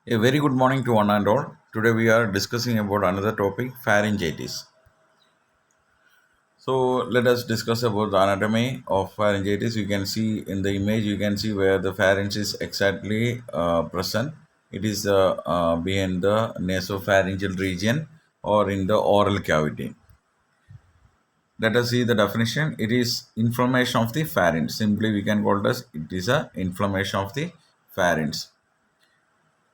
A very good morning to one and all. Today we are discussing about another topic, pharyngitis. So let us discuss about the anatomy of pharyngitis. You can see in the image, you can see where the pharynx is exactly present. It is behind the nasopharyngeal region or in the oral cavity. Let us see the definition. It is inflammation of the pharynx. Simply we can call it as it is a inflammation of the pharynx.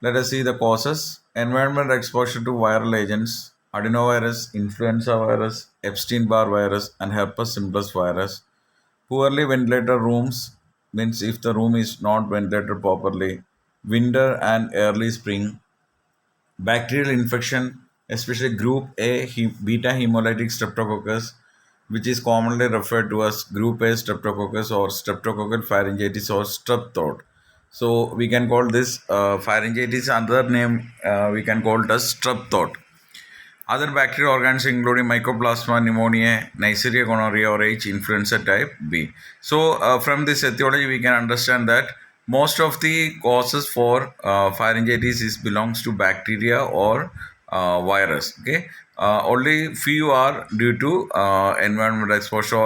Let us see the causes. Environmental exposure to viral agents, adenovirus, influenza virus, Epstein-Barr virus, and herpes simplex virus. Poorly ventilated rooms means if the room is not ventilated properly. Winter and early spring. Bacterial infection, especially group A beta hemolytic streptococcus, which is commonly referred to as group A streptococcus or streptococcal pharyngitis or strep throat. So we can call this pharyngitis. Another name we can call it as strep throat. Other bacterial organisms including Mycoplasma pneumoniae, Neisseria gonorrhea or H. influenza type B. So from this etiology we can understand that most of the causes for pharyngitis is belongs to bacteria or virus. Okay, only few are due to environmental exposure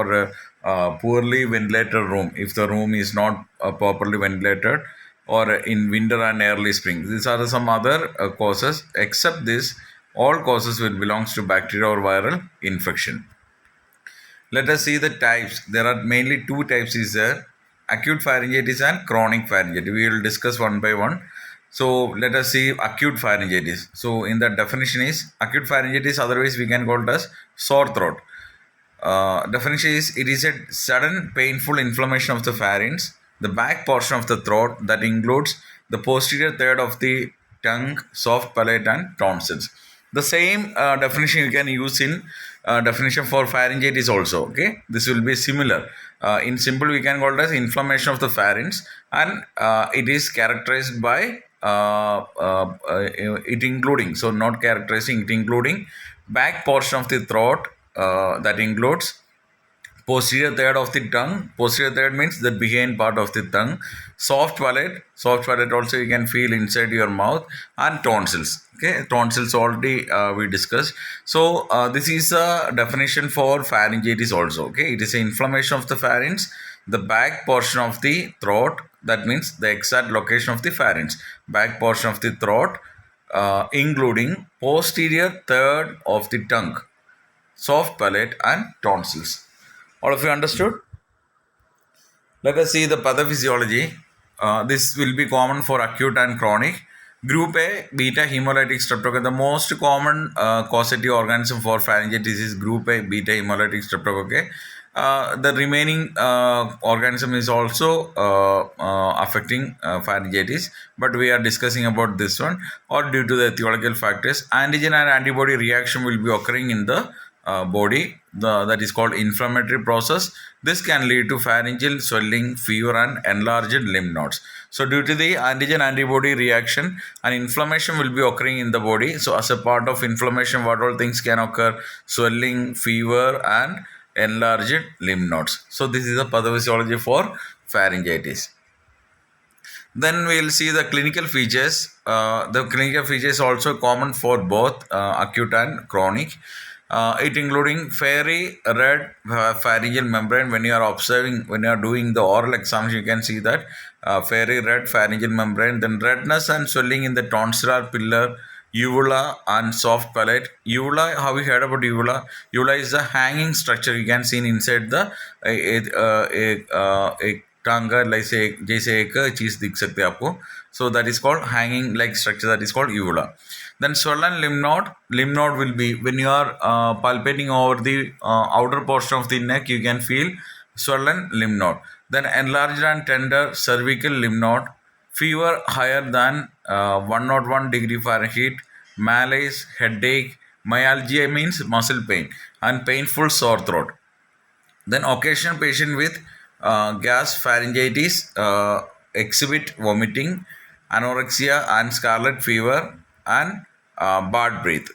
or poorly ventilated room. If the room is not properly ventilated, or in winter and early spring, these are some other causes. Except this, all causes will belongs to bacterial or viral infection. Let us see the types. There are mainly two types is there: acute pharyngitis and chronic pharyngitis. We will discuss one by one. So let us see acute pharyngitis. So in the definition is acute pharyngitis, otherwise we can call it as sore throat. Definition is it is a sudden painful inflammation of the pharynx, the back portion of the throat that includes the posterior third of the tongue, soft palate, and tonsils. The same definition you can use in definition for pharyngitis also. Okay, this will be similar. In simple, we can call it as inflammation of the pharynx, and it is characterized by it including, so not characterizing, it including back portion of the throat, that includes posterior third of the tongue. Posterior third means the behind part of the tongue. Soft palate also you can feel inside your mouth, and tonsils. Okay, tonsils already we discussed. So this is a definition for pharyngitis also. Okay, it is an inflammation of the pharynx, the back portion of the throat. That means the exact location of the pharynx, back portion of the throat, including posterior third of the tongue, soft palate, and tonsils. All of you understood? Let us see the pathophysiology. This will be common for acute and chronic. Group A, beta hemolytic streptococcus. The most common causative organism for pharyngitis is group A, beta hemolytic streptococcus. The remaining organism is also affecting pharyngitis, but we are discussing about this one. Or due to the etiological factors, antigen and antibody reaction will be occurring in the body, that is called inflammatory process. This can lead to pharyngeal swelling, fever, and enlarged lymph nodes. So due to the antigen antibody reaction, an inflammation will be occurring in the body. So as a part of inflammation, what all things can occur? Swelling, fever, and enlarged lymph nodes. So this is the pathophysiology for pharyngitis. Then we will see the clinical features. The clinical features also common for both acute and chronic. It including fiery red pharyngeal membrane. When you are observing, when you are doing the oral exams, you can see that fiery red pharyngeal membrane. Then redness and swelling in the tonsillar pillar, uvula, and soft palate. Uvula, have you heard about uvula? Uvula is a hanging structure you can see inside the एक टांग का जैसे जैसे एक चीज दिख सकते हैं आपको. So that is called hanging like structure, that is called uvula. Then swollen lymph node. Lymph node will be when you are palpating over the outer portion of the neck, you can feel swollen lymph node. Then enlarged and tender cervical lymph node. Fever higher than 101 degree Fahrenheit. Malaise, headache, myalgia means muscle pain, and painful sore throat. Then occasional patient with gas pharyngitis exhibit vomiting, anorexia, and scarlet fever, and bad breath.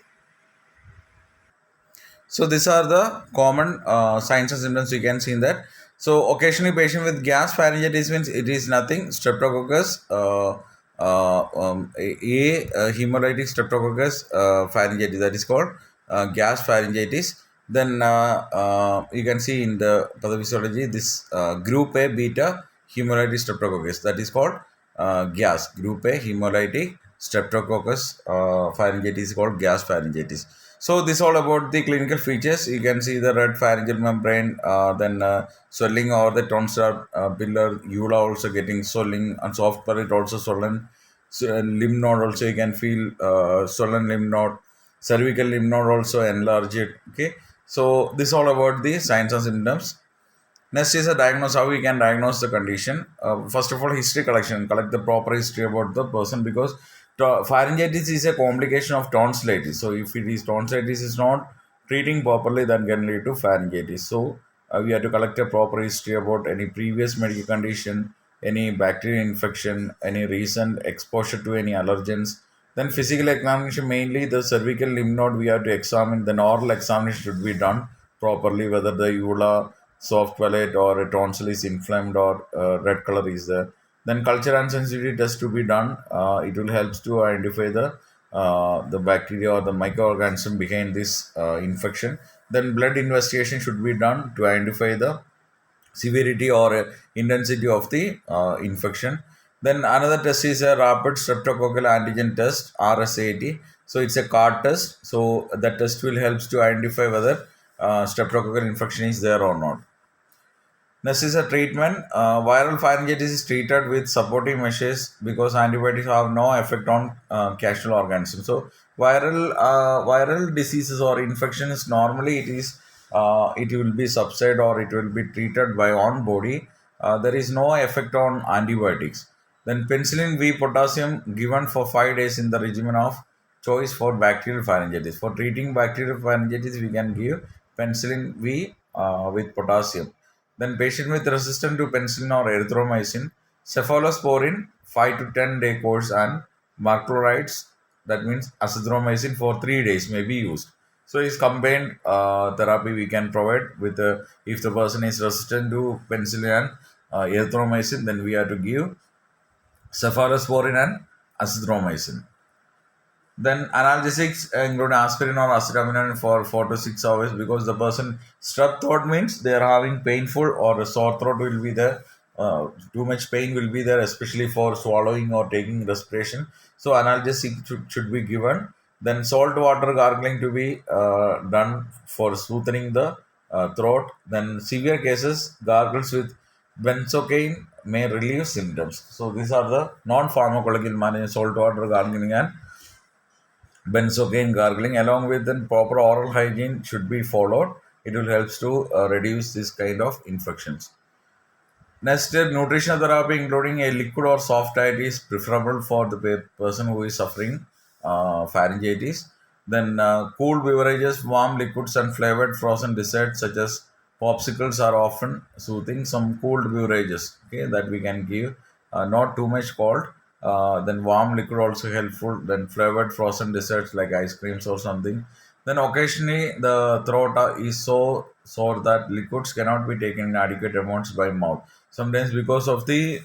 So these are the common signs and symptoms you can see in that. So occasionally patient with gas pharyngitis means it is nothing. Streptococcus a hemolytic streptococcus pharyngitis, that is called gas pharyngitis. Then you can see in the pathophysiology this group A beta hemolytic streptococcus, that is called gas. Group A hemolytic streptococcus pharyngitis is called gas pharyngitis. So this all about the clinical features. You can see the red pharyngeal membrane, then swelling over the tonsillar pillar, uvula also getting swelling, and soft palate also swollen. So, lymph node also you can feel swollen lymph node, cervical lymph node also enlarged. Okay, so this all about the signs and symptoms. Next is a diagnose, how we can diagnose the condition. First of all, history collection. Collect the proper history about the person, because pharyngitis is a complication of tonsillitis. So if it is tonsillitis is not treating properly, then can lead to pharyngitis. So we have to collect a proper history about any previous medical condition, any bacterial infection, any recent exposure to any allergens. Then physical examination, mainly the cervical lymph node we have to examine. Then oral examination should be done properly, whether the uvula, soft palate, or a tonsil is inflamed, or red color is there. Then culture and sensitivity test to be done. It will help to identify the bacteria or the microorganism behind this infection. Then blood investigation should be done to identify the severity or intensity of the infection. Then another test is a rapid streptococcal antigen test, RSAT. So it's a card test. So that test will help to identify whether streptococcal infection is there or not. Next is a treatment. Viral pharyngitis is treated with supportive measures, because antibiotics have no effect on casual organisms. So viral diseases or infections, normally it will be subside or it will be treated by own body. There is no effect on antibiotics. Then penicillin V potassium given for 5 days in the regimen of choice for bacterial pharyngitis. For treating bacterial pharyngitis, we can give penicillin V with potassium. Then patient with resistant to penicillin or erythromycin, cephalosporin 5 to 10 day course, and macrolides, that means azithromycin, for 3 days may be used. So is combined therapy we can provide with if the person is resistant to penicillin and erythromycin, then we have to give cephalosporin and azithromycin. Then analgesics include aspirin or acetaminophen for 4 to 6 hours, because the person strep throat means they are having painful or a sore throat will be there. Too much pain will be there, especially for swallowing or taking respiration. So analgesic should be given. Then salt water gargling to be done for soothing the throat. Then severe cases, gargles with benzocaine may relieve symptoms. So these are the non-pharmacological management: salt water gargling and benzocaine gargling, along with then proper oral hygiene should be followed. It will help to reduce this kind of infections. Next, nutritional therapy, including a liquid or soft diet, is preferable for the person who is suffering pharyngitis. Then, cool beverages, warm liquids, and flavored frozen desserts such as popsicles are often soothing. Some cooled beverages, okay, that we can give, not too much cold. Then, warm liquid also helpful. Then, flavored frozen desserts like ice creams or something. Then, occasionally the throat is so sore that liquids cannot be taken in adequate amounts by mouth. Sometimes because of the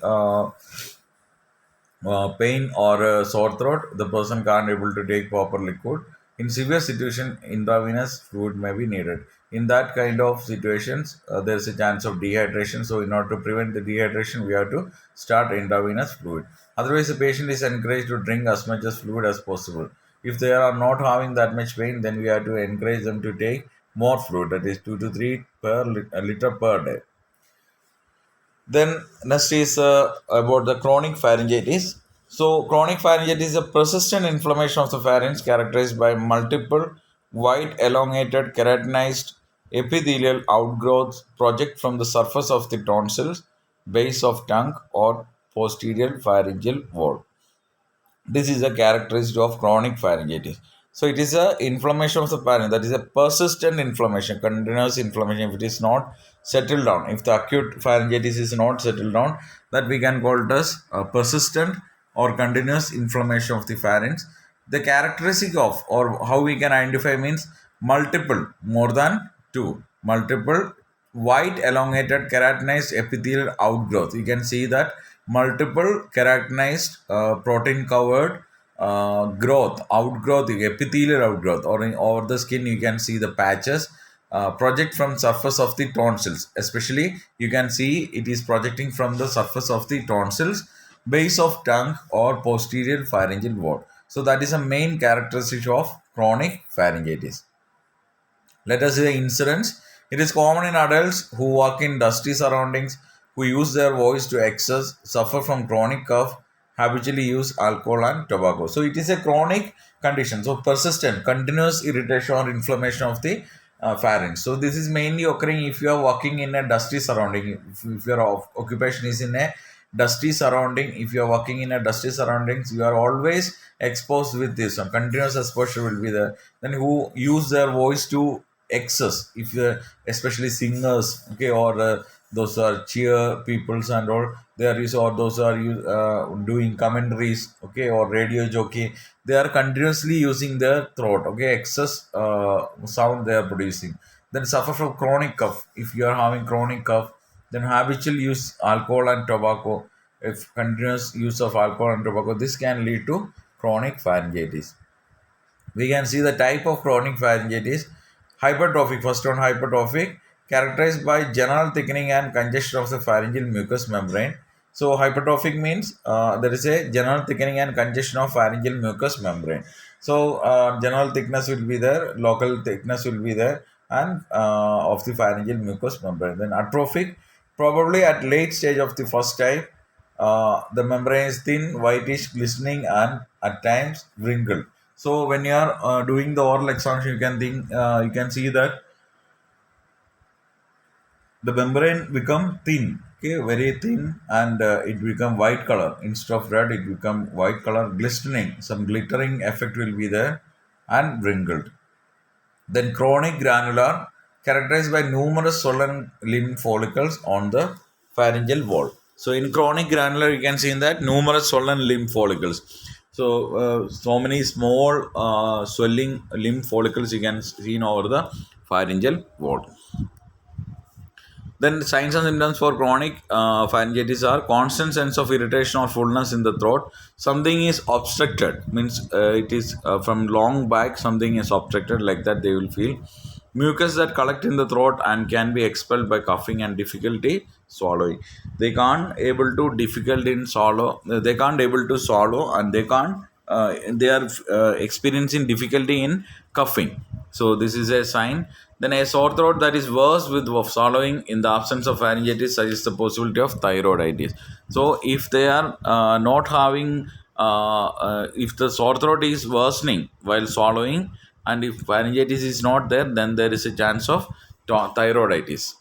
pain or sore throat, the person can't able to take proper liquid. In severe situation, intravenous fluid may be needed. In that kind of situations, there is a chance of dehydration. So in order to prevent the dehydration, we have to start intravenous fluid. Otherwise, the patient is encouraged to drink as much as fluid as possible. If they are not having that much pain, then we have to encourage them to take more fluid, that is 2 to 3 liter per day. Then next is about the chronic pharyngitis. So chronic pharyngitis is a persistent inflammation of the pharynx characterized by multiple white elongated keratinized epithelial outgrowths project from the surface of the tonsils, base of tongue, or posterior pharyngeal wall. This is a characteristic of chronic pharyngitis. So it is a inflammation of the pharynx, that is a persistent inflammation, continuous inflammation. If it is not settled down, if the acute pharyngitis is not settled down, that we can call it as a persistent or continuous inflammation of the pharynx. The characteristic of, or how we can identify, means multiple, more than two, multiple white elongated keratinized epithelial outgrowth. You can see that multiple characterized protein covered growth, outgrowth, epithelial outgrowth, or in over the skin you can see the patches project from surface of the tonsils. Especially you can see it is projecting from the surface of the tonsils, base of tongue, or posterior pharyngeal wall. So that is a main characteristic of chronic pharyngitis. Let us see the incidence. It is common in adults who work in dusty surroundings, who use their voice to excess, suffer from chronic cough, habitually use alcohol and tobacco. So it is a chronic condition. So persistent, continuous irritation or inflammation of the pharynx. So this is mainly occurring if you are working in a dusty surrounding. If your occupation is in a dusty surrounding, if you are working in a dusty surroundings, you are always exposed with this. So continuous exposure will be there. Then who use their voice to excess, if you especially singers, okay, or those are cheer peoples and all, there is, or those are doing commentaries, okay, or radio jockey, they are continuously using their throat, okay, excess sound they are producing. Then suffer from chronic cough. If you are having chronic cough, then habitual use alcohol and tobacco. If continuous use of alcohol and tobacco, this can lead to chronic pharyngitis. We can see the type of chronic pharyngitis. Hypertrophic, first one, hypertrophic, characterized by general thickening and congestion of the pharyngeal mucous membrane. So hypertrophic means there is a general thickening and congestion of pharyngeal mucous membrane. So general thickness will be there, local thickness will be there, and of the pharyngeal mucous membrane. Then atrophic, probably at late stage of the first type, the membrane is thin, whitish, glistening, and at times wrinkled. So when you are doing the oral examination, you can see that the membrane become thin, okay, very thin, and it become white color instead of red. It become white color, glistening. Some glittering effect will be there, and wrinkled. Then chronic granular, characterized by numerous swollen lymph follicles on the pharyngeal wall. So in chronic granular, you can see in that numerous swollen lymph follicles. So many small swelling lymph follicles you can see over the pharyngeal wall. Then signs and symptoms for chronic pharyngitis are constant sense of irritation or fullness in the throat. Something is obstructed, means it is from long back, something is obstructed, like that they will feel. Mucus that collect in the throat and can be expelled by coughing and difficulty swallowing. They can't able to difficult in swallow. They can't able to swallow, and they can't. They are experiencing difficulty in coughing. So this is a sign. Then a sore throat that is worse with swallowing in the absence of pharyngitis suggests the possibility of thyroiditis. So if they are not having, if the sore throat is worsening while swallowing, and if pharyngitis is not there, then there is a chance of thyroiditis.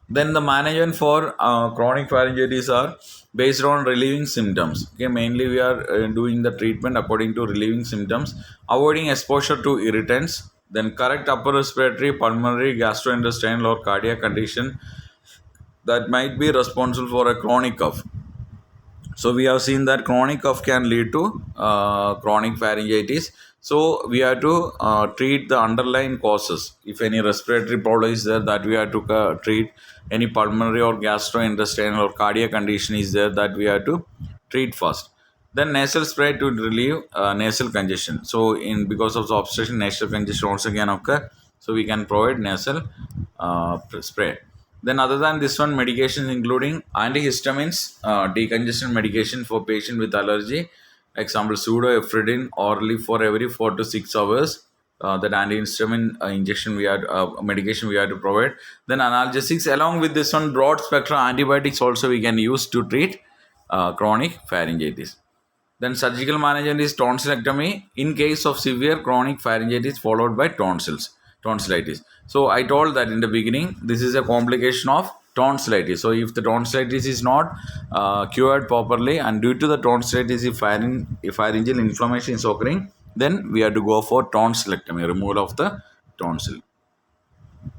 Then the management for chronic pharyngitis are based on relieving symptoms. Okay, mainly we are doing the treatment according to relieving symptoms, avoiding exposure to irritants, then correct upper respiratory, pulmonary, gastrointestinal, or cardiac condition that might be responsible for a chronic cough. So we have seen that chronic cough can lead to chronic pharyngitis. So we have to treat the underlying causes. If any respiratory problem is there, that we have to treat. Any pulmonary or gastrointestinal or cardiac condition is there, that we have to treat first. Then nasal spray to relieve nasal congestion. So in because of the obstruction, nasal congestion also can occur. So we can provide nasal spray. Then other than this one, medications including antihistamines, decongestion medication for patient with allergy, example pseudoephedrine orally for every 4 to 6 hours. That antihistamine injection we had, medication we had to provide. Then analgesics, along with this one, broad spectrum antibiotics also we can use to treat chronic pharyngitis. Then surgical management is tonsillectomy in case of severe chronic pharyngitis followed by tonsillitis. So I told that in the beginning, this is a complication of tonsillitis. So if the tonsillitis is not cured properly, and due to the tonsillitis, if pharyngeal inflammation is occurring, then we have to go for tonsillectomy, removal of the tonsil.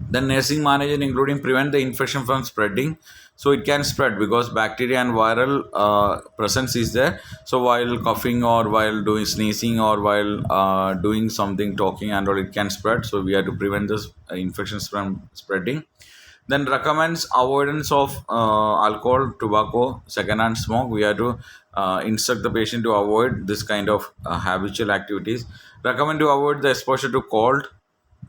Then nursing management including prevent the infection from spreading. So it can spread because bacteria and viral presence is there. So while coughing or while doing sneezing or while doing something talking and all, it can spread. So we have to prevent this infections from spreading. Then recommends avoidance of alcohol, tobacco, secondhand smoke. We have to instruct the patient to avoid this kind of habitual activities. Recommend to avoid the exposure to cold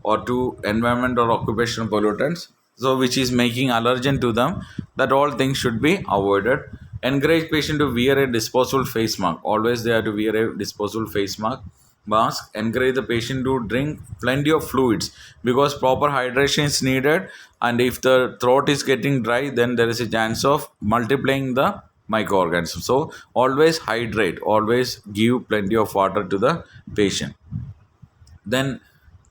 or to environment or occupational pollutants, so which is making allergen to them. That all things should be avoided. Encourage patient to wear a disposable face mask. Always they have to wear a disposable face mask. Encourage the patient to drink plenty of fluids, because proper hydration is needed, and if the throat is getting dry, then there is a chance of multiplying the microorganisms. So always hydrate, always give plenty of water to the patient. Then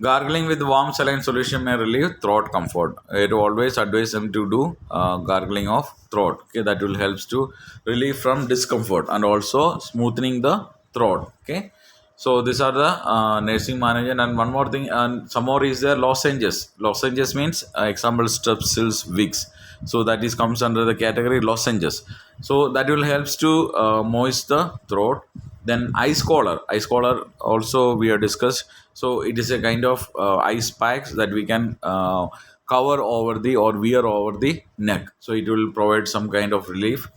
gargling with warm saline solution may relieve throat comfort. It always advise them to do gargling of throat. Okay, that will helps to relieve from discomfort and also smoothening the throat. Okay, so these are the nursing management. And one more thing, and some more is there, lozenges. Lozenges means example strepsils, Vicks. So that is comes under the category lozenges. So that will helps to moist the throat. Then ice collar also we have discussed. So it is a kind of ice packs that we can cover over the or wear over the neck, so it will provide some kind of relief.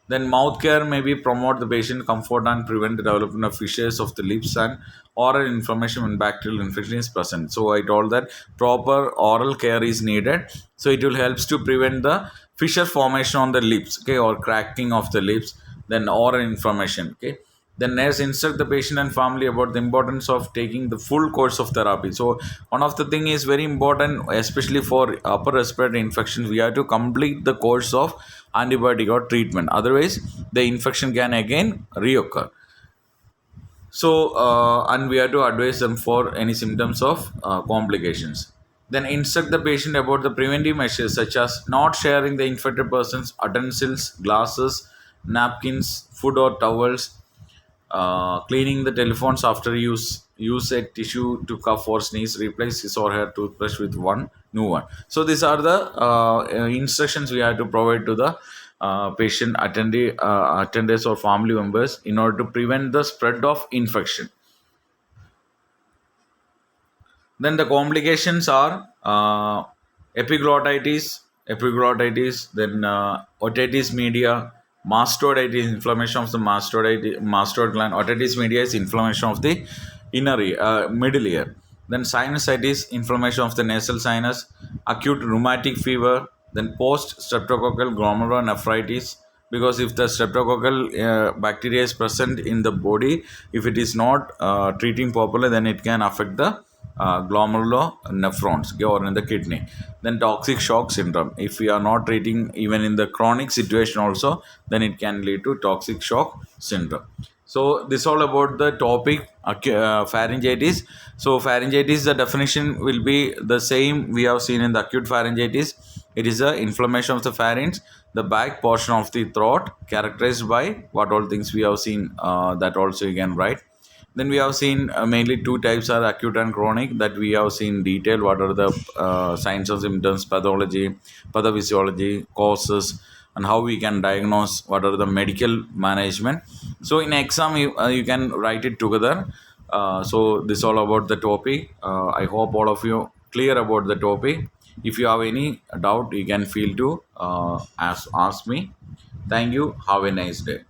Then mouth care maybe promote the patient comfort and prevent the development of fissures of the lips and oral inflammation when bacterial infection is present. So I told that proper oral care is needed. So it will helps to prevent the fissure formation on the lips, okay, or cracking of the lips. Then oral inflammation, okay. The nurse instruct the patient and family about the importance of taking the full course of therapy. So one of the thing is very important, especially for upper respiratory infections. We have to complete the course of antibiotic or treatment. Otherwise, the infection can again reoccur. So and we have to advise them for any symptoms of complications. Then instruct the patient about the preventive measures such as not sharing the infected person's utensils, glasses, napkins, food or towels, cleaning the telephones after use a tissue to cough or sneeze, replace his or her toothbrush with one new one. So these are the instructions we have to provide to the patient attendants or family members in order to prevent the spread of infection. Then the complications are epiglottitis, then otitis media, mastoiditis, inflammation of the mastoid gland. Otitis media is inflammation of the inner ear, middle ear. Then sinusitis, inflammation of the nasal sinus, acute rheumatic fever, then post streptococcal glomerulonephritis. Because if the streptococcal bacteria is present in the body, if it is not treating properly, then it can affect the glomerulonephrons, okay, or in the kidney. Then toxic shock syndrome, if we are not treating even in the chronic situation also, then it can lead to toxic shock syndrome. So this all about the topic pharyngitis. So pharyngitis, the definition will be the same we have seen in the acute pharyngitis. It is a inflammation of the pharynx, the back portion of the throat, characterized by what all things we have seen, that also you can write. Then we have seen mainly two types are acute and chronic, that we have seen detail what are the signs and symptoms, pathology, pathophysiology, causes, and how we can diagnose, what are the medical management. So in exam you can write it together. So this all about the topic. I hope all of you clear about the topic. If you have any doubt, you can feel to ask me. Thank you. Have a nice day.